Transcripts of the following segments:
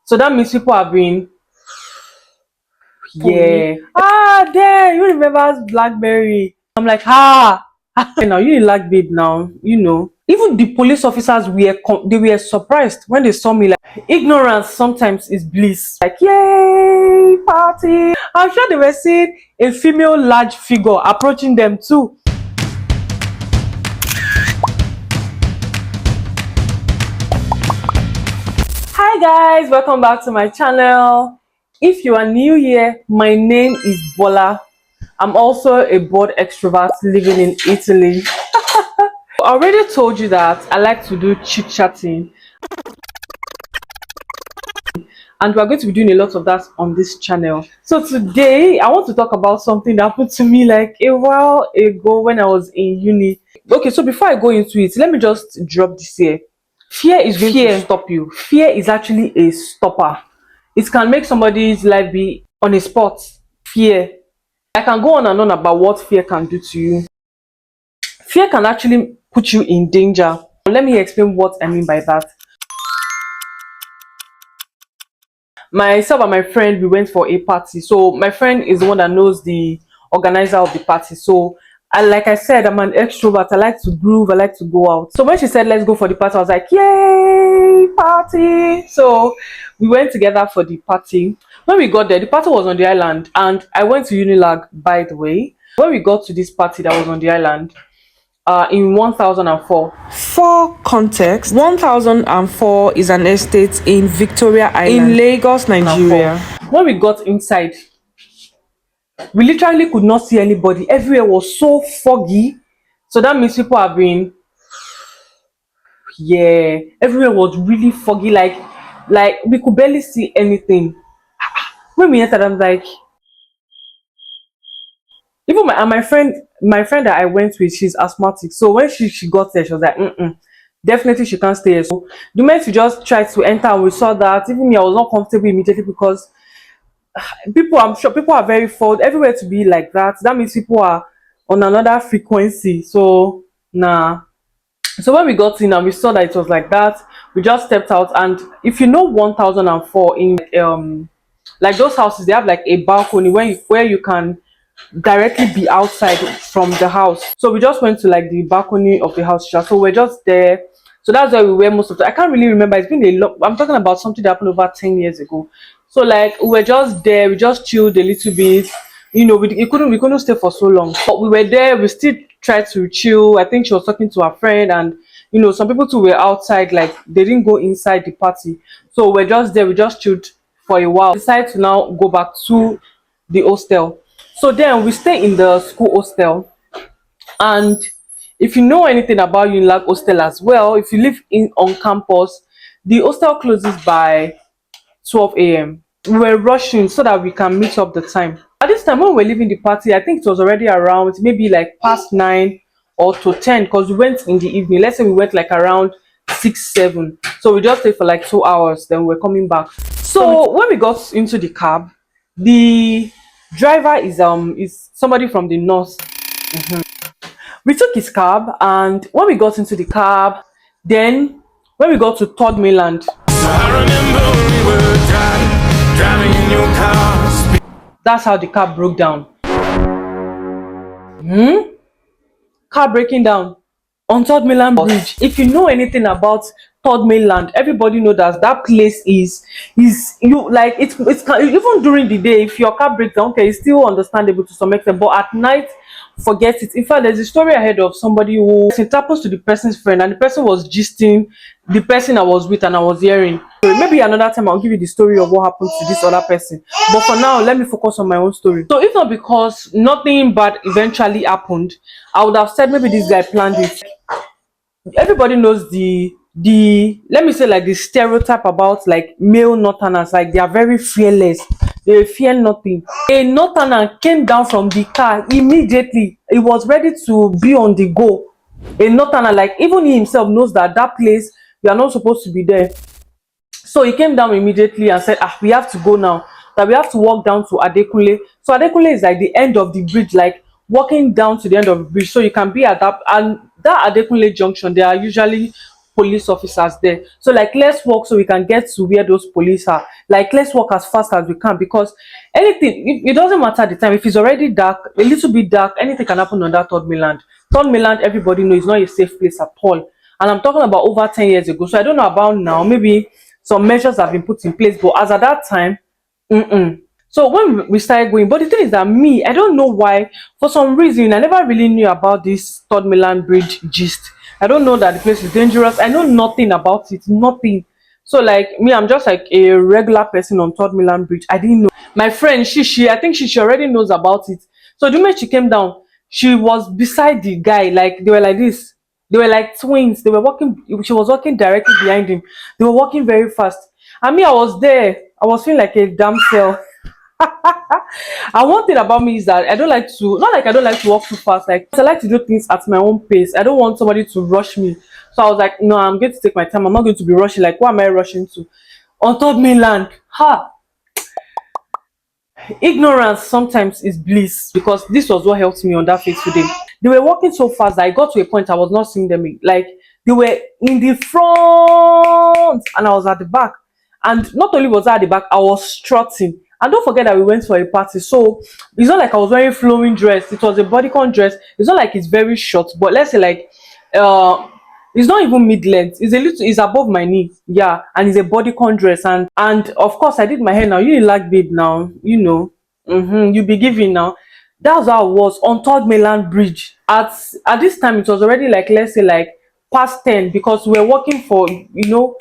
So that means people have been, Yeah. yeah. Ah, there, you remember Blackberry. I'm like, ah, now you like babe now, Even the police officers they were surprised when they saw me. Like, ignorance sometimes is bliss. Like, yay, party. I'm sure they were seeing a female large figure approaching them too. Hi guys, welcome back to my channel. If you are new here, my name is Bola. I'm also a bored extrovert living in Italy. I already told you that I like to do chit-chatting, and we're going to be doing a lot of that on this channel. So today I want to talk about something that happened to me like a while ago when I was in uni. Okay, so before I go into it, let me just drop this here. Fear is going to stop you. Fear is actually a stopper. It can make somebody's life be on a spot. Fear. I can go on and on about what fear can do to you. Fear can actually put you in danger. Let me explain what I mean by that. Myself and my friend, we went for a party. So my friend is the one that knows the organizer of the party. So like I said, I'm an extrovert. I like to groove. I like to go out. So when she said, let's go for the party, I was like, yay, party. So we went together for the party. When we got there, the party was on the island. And I went to Unilag, by the way. When we got to this party that was on the island, in 1004. For context, 1004 is an estate in Victoria Island in Lagos, Nigeria. When we got inside, we literally could not see anybody. Everywhere was so foggy. So that means people have been, yeah, everywhere was really foggy. Like we could barely see anything. When we entered, I'm like, even my friend that I went with, she's asthmatic. So when she got there, she was like, definitely she can't stay here. So the moment we just tried to enter and we saw that, even me, I was not comfortable immediately because I'm sure people are very fault everywhere to be like that. That means people are on another frequency. So nah. So when we got in and we saw that it was like that, we just stepped out. And if you know 1004 in like those houses, they have like a balcony where you can directly be outside from the house. So we just went to like the balcony of the house. So we're just there. So that's where we were most of the. I can't really remember. It's been a long. I'm talking about something that happened over 10 years ago. So like we were just there. We just chilled a little bit. We couldn't stay for so long. But we were there. We still tried to chill. I think she was talking to her friend, and some people too were outside. Like they didn't go inside the party. So we're just there. We just chilled for a while. Decided to now go back to the hostel. So then we stay in the school hostel, and if you know anything about Unilag hostel as well, if you live on campus, the hostel closes by 12 a.m. We were rushing so that we can meet up the time. At this time when we were leaving the party, I think it was already around maybe like past 9 or to 10 because we went in the evening. Let's say we went like around 6, 7. So we just stayed for like 2 hours, then we're coming back. So when we got into the cab, the driver is somebody from the north. We took his cab, and when we got into the cab, then when we got to third mainland, I remember we were driving in your car. that's how the car broke down. Car breaking down on third mainland bridge. If you know anything about third mainland, everybody knows that place is you like it's even during the day, if your car breaks down, okay, it's still understandable to some extent, but at night, forget it. In fact, there's a story ahead of somebody who it happens to the person's friend, and the person was gisting the person I was with, and I was hearing. Maybe another time I'll give you the story of what happened to this other person, but for now let me focus on my own story. So if not because nothing bad eventually happened, I would have said maybe this guy planned it. Everybody knows the let me say like the stereotype about like male northerners, like they are very fearless, they fear nothing. A northerner came down from the car immediately. He was ready to be on the go. A northerner, like even he himself knows that place we are not supposed to be there. So he came down immediately and said, we have to go now, that we have to walk down to Adekunle. So Adekunle is like the end of the bridge, like walking down to the end of the bridge, so you can be at that. And that Adekunle junction, there are usually police officers there. So like let's walk so we can get to where those police are. Like let's walk as fast as we can because anything it doesn't matter the time. If it's already dark, a little bit dark, anything can happen on that third mainland. Third mainland, everybody knows, is not a safe place at all. And I'm talking about over 10 years ago. So I don't know about now. Maybe some measures have been put in place, but as at that time, mm-mm. So when we started going, but the thing is that me, I don't know why, for some reason, I never really knew about this Third Milan Bridge gist. I don't know that the place is dangerous. I know nothing about it, nothing. So like me, I'm just like a regular person on Third Milan Bridge. I didn't know. My friend, I think she already knows about it. So the moment she came down, she was beside the guy, like they were like this. They were like twins. They were walking. She was walking directly behind him. They were walking very fast. And me, I was there. I was feeling like a damsel. And one thing about me is that I don't like to, not like I don't like to walk too fast, like I like to do things at my own pace. I don't want somebody to rush me. So I was like, no, I'm going to take my time. I'm not going to be rushing. Like, what am I rushing to? On third mainland. Ha! Ignorance sometimes is bliss because this was what helped me on that fateful day. They were walking so fast that I got to a point I was not seeing them. Like they were in the front and I was at the back. And not only was I at the back, I was strutting. And don't forget that we went for a party. So it's not like I was wearing flowing dress. It was a bodycon dress. It's not like it's very short, but let's say like it's not even mid-length. It's a little, it's above my knee. Yeah, and it's a bodycon dress. And of course I did my hair now. You didn't like babe now, you know. You be giving now. That's how I was on Third Mainland Bridge. At this time it was already like, let's say like past 10 because we were working for, you know,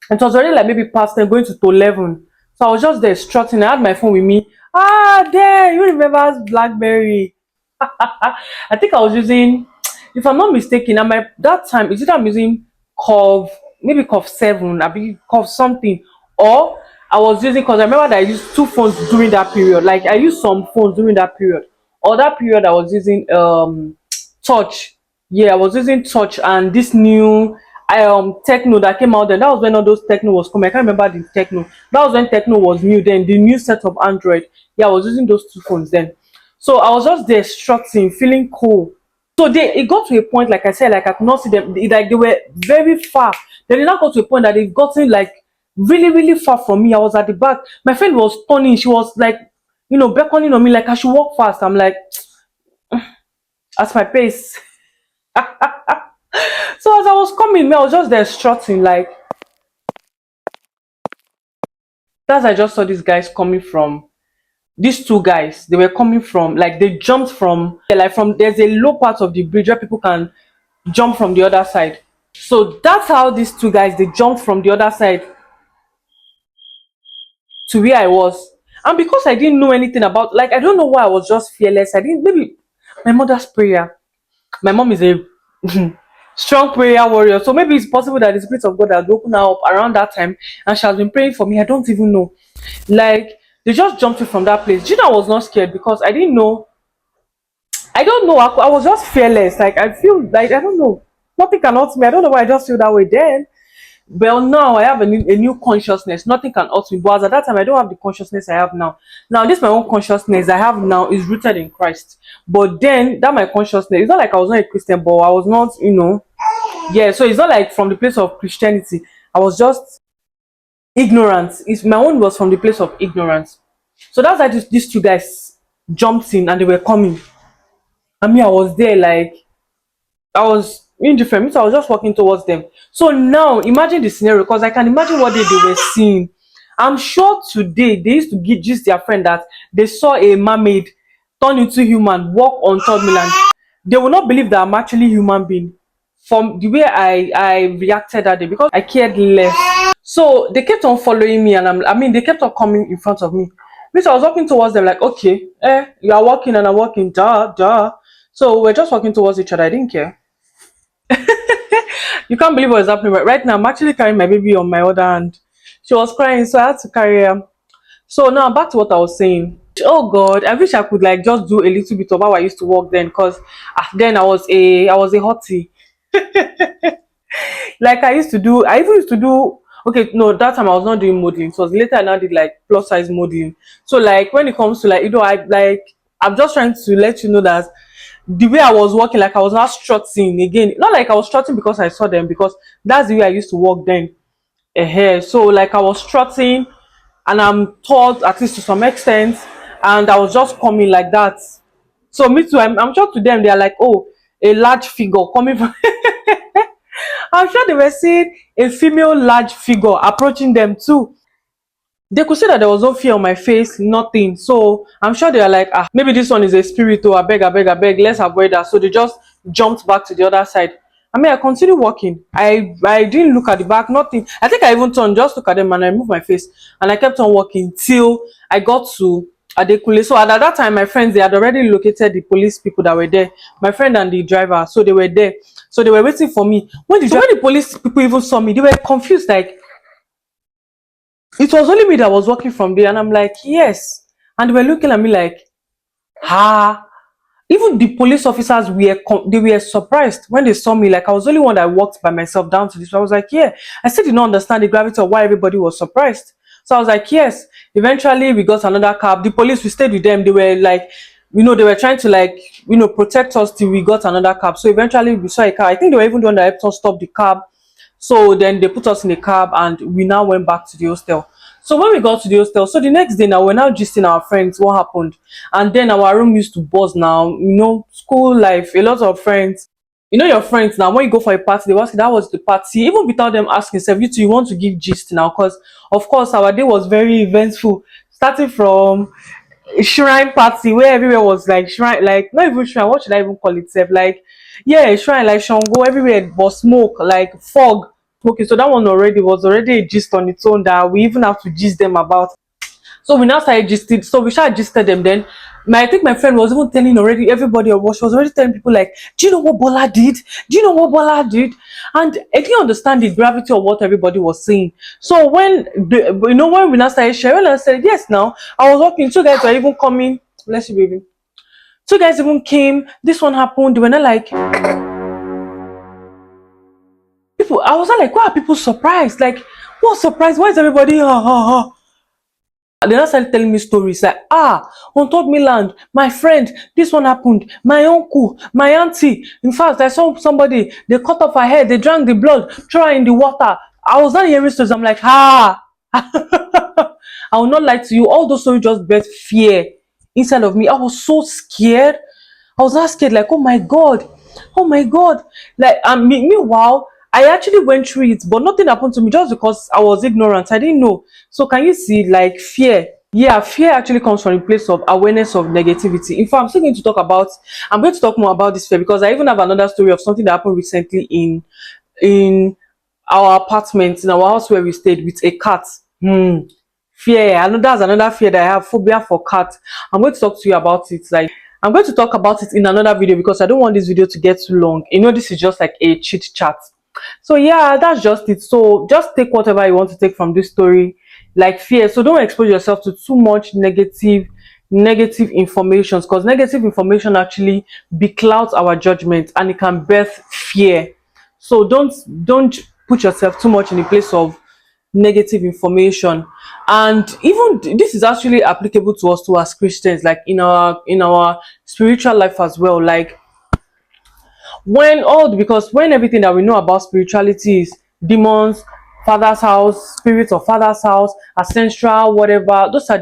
it was already like maybe past 10 going to 11. So I was just there strutting. I had my phone with me. Ah, there, you remember Blackberry? I think I was using, if I'm not mistaken, at my that time, is it I'm using Cov, maybe Cov 7, I be Cov something, or I was using because I remember that I used two phones during that period. Like I used some phones during that period, or that period I was using Touch. Yeah, I was using Touch and this new techno that came out then. That was when all those techno was coming. I can't remember the techno. That was when techno was new. Then the new set of Android. Yeah, I was using those two phones then. So I was just there strutting, feeling cool. So it got to a point, like I said, like I could not see them. Like they were very far. Then it now got to a point that they've gotten like really, really far from me. I was at the back. My friend was turning. She was like, you know, beckoning on me like I should walk fast. I'm like, at my pace. So as I was coming, I was just there strutting like that's I just saw these guys coming from these two guys. They were coming from like they jumped from like from there's a low part of the bridge where people can jump from the other side. So that's how these two guys they jumped from the other side to where I was. And because I didn't know anything about like I don't know why I was just fearless. I didn't maybe my mother's prayer. My mom is a strong prayer warrior. So maybe it's possible that the Spirit of God has opened her up around that time and she has been praying for me. I don't even know. Like, they just jumped me from that place. Gina was not scared because I didn't know. I don't know. I was just fearless. Like, I feel like, I don't know. Nothing can hurt me. I don't know why I just feel that way then. Well, now I have a new consciousness. Nothing can hurt me. But at that time, I don't have the consciousness I have now. Now, this my own consciousness I have now is rooted in Christ. But then, that my consciousness, it's not like I was not a Christian, but I was not, you know. Yeah, so it's not like from the place of Christianity. I was just ignorant. It's my own was from the place of ignorance. So that's why these two guys jumped in and they were coming. I mean, I was there like I was indifferent. So I was just walking towards them. So now imagine the scenario because I can imagine what they were seeing. I'm sure today they used to gist their friend that they saw a mermaid turn into human walk on third mainland. They will not believe that I'm actually human being from the way I reacted that day because I cared less. So they kept on following me and I mean they kept on coming in front of me. Which I was walking towards them like, okay, you are walking and I'm walking, duh. So we're just walking towards each other. I didn't care. You can't believe what is happening right now. I'm actually carrying my baby on my other hand. She was crying, so I had to carry her. So now back to what I was saying. Oh God, I wish I could like just do a little bit of how I used to walk then, because then I was a hottie. Like I even used to do okay, no, that time I was not doing modeling. So later I now did like plus size modeling. So like when it comes to like, you know, I'm just trying to let you know that the way I was walking, like I was not strutting again. Not like I was strutting because I saw them, because that's the way I used to walk then. So like I was strutting, and I'm tall at least to some extent, and I was just coming like that. So me too, I'm sure to them they are like, oh, a large figure coming from. I'm sure they were seeing a female large figure approaching them too. They could see that there was no fear on my face, nothing. So I'm sure they are like, ah, maybe this one is a spirit. Oh, I beg, let's avoid that. So they just jumped back to the other side. I mean, I continued walking. I didn't look at the back, nothing. I think I even turned, just look at them, and I moved my face, and I kept on walking till I got to Adekule. So at that time, my friends, they had already located the police people that were there. My friend and the driver, so they were there. So they were waiting for me. When the police people even saw me, they were confused, like it was only me that was walking from there, and I'm like, yes. And they were looking at me like, ah. Even the police officers they were surprised when they saw me. Like I was the only one that walked by myself down to this. I was like, yeah. I still did not understand the gravity of why everybody was surprised. So I was like, yes. Eventually, we got another cab. The police, we stayed with them. They were like, they were trying to like, protect us till we got another cab. So eventually, we saw a car. I think they were even the one that helped us stop the cab. So then they put us in a cab, and we now went back to the hostel. So when we got to the hostel, so the next day now we're now gisting our friends what happened. And then our room used to buzz now, school life, a lot of friends. Your friends now, when you go for a party, they ask you, that was the party. Even without them asking, self, you want to give gist now, because of course our day was very eventful. Starting from shrine party where everywhere was like shrine, like not even shrine, what should I even call it, self? Like, yeah, shrine, like Shango, everywhere was smoke, like fog. Okay, so that one was already a gist on its own that we even have to gist them about. So we now started gisted. So we started gisted them. Then I think my friend was even telling already everybody, or she was already telling people like, do you know what Bola did? Do you know what Bola did? And I didn't understand the gravity of what everybody was saying. So when when we now started sharing, I said, yes, now I was walking, two guys were even coming. Bless you, baby. Two guys even came. This one happened. They were not like people. I was not like, why are people surprised? Like, what surprise? Why is everybody They now started telling me stories like, on top Mainland, my friend, this one happened, my uncle, my auntie. In fact, I saw somebody, they cut off her head, they drank the blood, throw her in the water. I was not hearing stories. I'm like, I will not lie to you. All those stories just bred fear inside of me. I was so scared. I was not scared, like, oh my God. Oh my God. Like, meanwhile, I actually went through it, but nothing happened to me just because I was ignorant. I didn't know. So can you see, like, fear? Yeah, fear actually comes from a place of awareness of negativity. In fact, I'm going to talk more about this fear, because I even have another story of something that happened recently in our apartment, in our house where we stayed, with a cat. Fear. I know that's another fear that I have, phobia for cats. I'm going to talk to you about it. Like, I'm going to talk about it in another video, because I don't want this video to get too long. This is just like a chit chat. So yeah, that's just it. So just take whatever you want to take from this story, like fear. So don't expose yourself to too much negative information, because negative information actually beclouds our judgment, and it can birth fear. So don't put yourself too much in the place of negative information. And even this is actually applicable to us too as Christians, like in our spiritual life as well. Like, because when everything that we know about spirituality is demons, father's house, spirits of father's house, ancestral, whatever, those are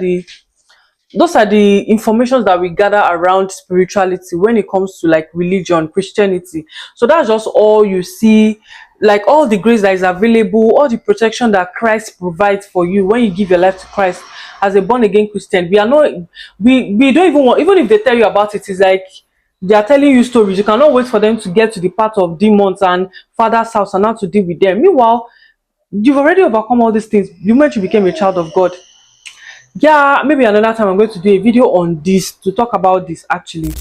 the informations that we gather around spirituality when it comes to like religion, Christianity. So that's just all you see, like all the grace that is available, all the protection that Christ provides for you when you give your life to Christ as a born again Christian. We are not, we don't even want, even if they tell you about it, it's like they are telling you stories. You cannot wait for them to get to the part of demons and father's house and how to deal with them. Meanwhile, you've already overcome all these things the moment you became a child of God. Yeah, maybe another time I'm going to do a video on this, to talk about this actually.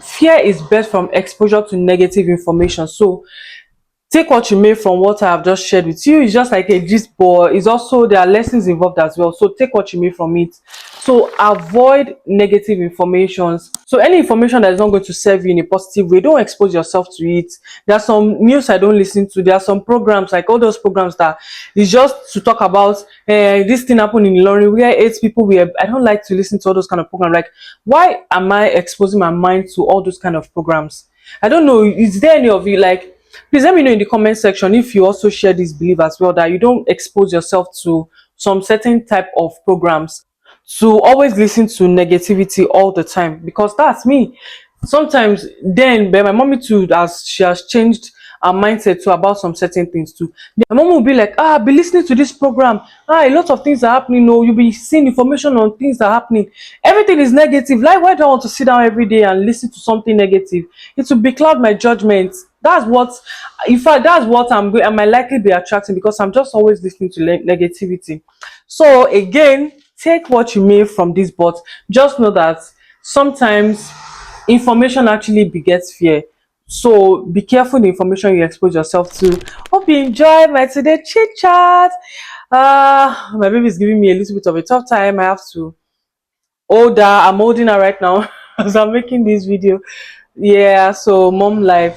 Fear is birthed from exposure to negative information. So take what you made from what I have just shared with you. It's just like a gist, but it's also there are lessons involved as well. So take what you made from it. So avoid negative informations. So any information that is not going to serve you in a positive way, don't expose yourself to it. There are some news I don't listen to. There are some programs, like all those programs that is just to talk about this thing happened in Lorry where 8 people were. I don't like to listen to all those kind of programs. Like, why am I exposing my mind to all those kind of programs? I don't know. Is there any of you, like, please let me know in the comment section if you also share this belief as well, that you don't expose yourself to some certain type of programs, to always listen to negativity all the time, because that's me. Sometimes then, but my mommy too, as she has changed her mindset to about some certain things too. My mom will be like, be listening to this program. A lot of things are happening. No, you'll be seeing information on things that are happening. Everything is negative. Like, why do I want to sit down every day and listen to something negative? It will becloud my judgment. That's what, in fact, that's what I might likely be attracting, because I'm just always listening to negativity. So again, take what you may from this, but just know that sometimes information actually begets fear. So be careful the information you expose yourself to. Hope you enjoy my today chit chat. My baby is giving me a little bit of a tough time. I have to hold her. I'm holding her right now as I'm making this video. Yeah, so mom life.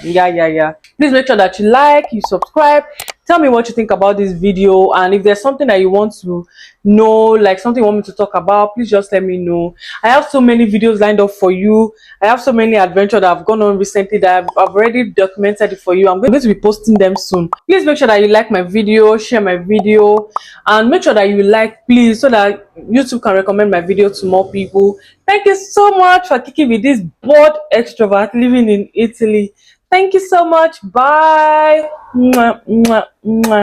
Yeah. Please make sure that you like, you subscribe. Tell me what you think about this video, and if there's something that you want to know, like something you want me to talk about, please just let me know. I have so many videos lined up for you. I have so many adventures that I've gone on recently that I've already documented it for you. I'm going to be posting them soon. Please make sure that you like my video, share my video, and make sure that you like, please, so that YouTube can recommend my video to more people. Thank you so much for kicking with this bored extrovert living in Italy. Thank you so much. Bye. Mwah, mwah, mwah.